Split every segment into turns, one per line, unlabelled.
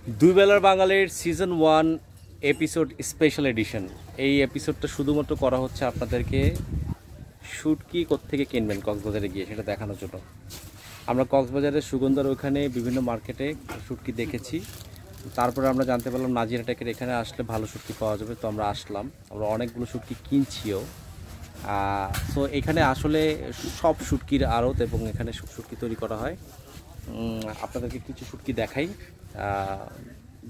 দুই বেলার বাঙালির সিজন 1 এপিসোড স্পেশাল এডিশন। এই এপিসোডটা শুধুমাত্র করা হচ্ছে আপনাদেরকে শুটকি কোত্থেকে কিনবেন কক্সবাজারে গিয়ে সেটা দেখানোর জন্য। আমরা কক্সবাজারের সুগন্ধার ওখানে বিভিন্ন মার্কেটে শুটকি দেখেছি, তারপরে আমরা জানতে পারলাম নাজিরা টেকের এখানে আসলে ভালো শুটকি পাওয়া যাবে, তো আমরা আসলাম। আমরা অনেকগুলো শুটকি কিনছিও। সো এখানে আসলে সব শুটকির আড়ত এবং এখানে শুটকি তৈরি করা হয়। আপনাদেরকে কিছু শুটকি দেখাই,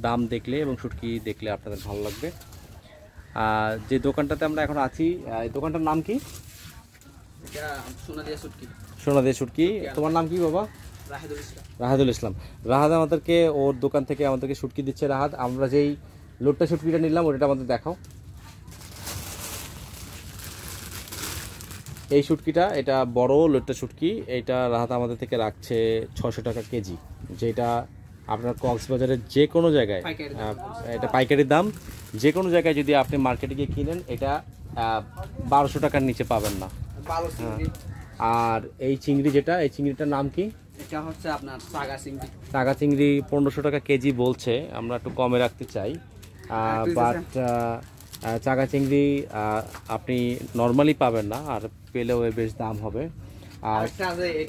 দাম দেখলে এবং শুটকি দেখলে আপনাদের ভালো লাগবে। যে দোকানটাতে আমরা এখন আছি, এই দোকানটার নাম কি? সোনাদিয়া শুটকি। তোমার নাম কি বাবা? রাহাদুল ইসলাম। রাহাদ আমাদেরকে ওর দোকান থেকে আমাদেরকে শুটকি দিচ্ছে। রাহাদ, আমরা যেই লোটটা শুটকিটা নিলাম ওটা আমাদের দেখাও। এই শুটকিটা, এটা বড় লোটটা শুটকি, এইটা রাহাত আমাদের থেকে রাখছে 600 টাকা কেজি, যেটা আপনার কক্সবাজারের যে কোনো জায়গায় এটা পাইকারি দাম। যে কোনো জায়গায় যদি আপনি মার্কেটে গিয়ে কিনেন এটা 1200 টাকার নিচে পাবেন না। আর এই চিংড়ি যেটা, এই চিংড়িটার নাম কি?
এটা হচ্ছে আপনার সাগা চিংড়ি।
সাগা চিংড়ি 1500 টাকা কেজি বলছে, আমরা একটু কমে রাখতে চাই। বাট চাগা চিংড়ি আপনি নর্মালি পাবেন না, আর পেলেও বেশ দাম হবে। আর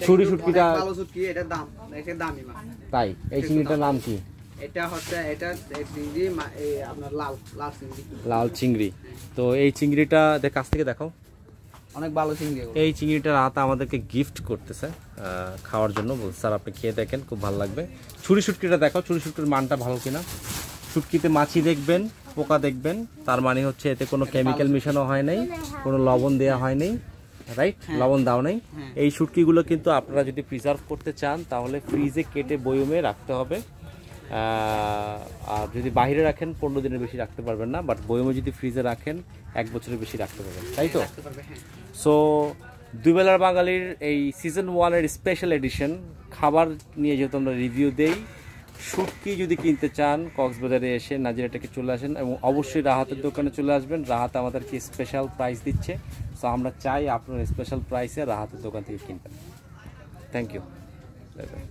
ছুরি শুটকিটা
ভালো শুটকি, এটা দাম, এটা দামি মাছ।
তাই এই চিংড়িটার নাম কি?
এটা হচ্ছে এটা চিংড়ি আপনার লাল লাল চিংড়ি।
লাল চিংড়ি। তো এই চিংড়িটা কাছ থেকে দেখাও,
অনেক ভালো চিংড়ি।
এই চিংড়িটা রাত আমাদেরকে গিফট করতেছে খাওয়ার জন্য। বলছে স্যার আপনি খেয়ে দেখেন, খুব ভালো লাগবে। ছুরি শুটকিটা দেখাও, ছুরি শুটকির মানটা ভালো কিনা। শুটকিতে মাছি দেখবেন, পোকা দেখবেন, তার মানে হচ্ছে এতে কোনো কেমিক্যাল মেশানো হয় নাই, কোনো লবণ দেওয়া হয় নাই, রাইট? লবণ দাও নাই। এই শুটকিগুলো কিন্তু আপনারা যদি প্রিজার্ভ করতে চান তাহলে ফ্রিজে কেটে বয়মে রাখতে হবে। আর যদি বাইরে রাখেন 15 দিনের বেশি রাখতে পারবেন না, বাট বয়মে যদি ফ্রিজে রাখেন 1 বছরের বেশি রাখতে পারবেন, তাই তো? সো দুই বেলার বাঙালির এই সিজন 1-এর স্পেশাল এডিশন খাবার নিয়ে যেহেতু আমরা রিভিউ দেই, শুটকি যদি কিনতে চান কক্সবাজারে এসে নাজিরাটাকে চলে আসেন এবং অবশ্যই রাহাতের দোকানে চলে আসবেন। রাহাত আমাদেরকে স্পেশাল প্রাইস দিচ্ছে, সো আমরা চাই আপনার স্পেশাল প্রাইসে রাহাতের দোকান থেকে কিনবেন। Thank you. Bye by.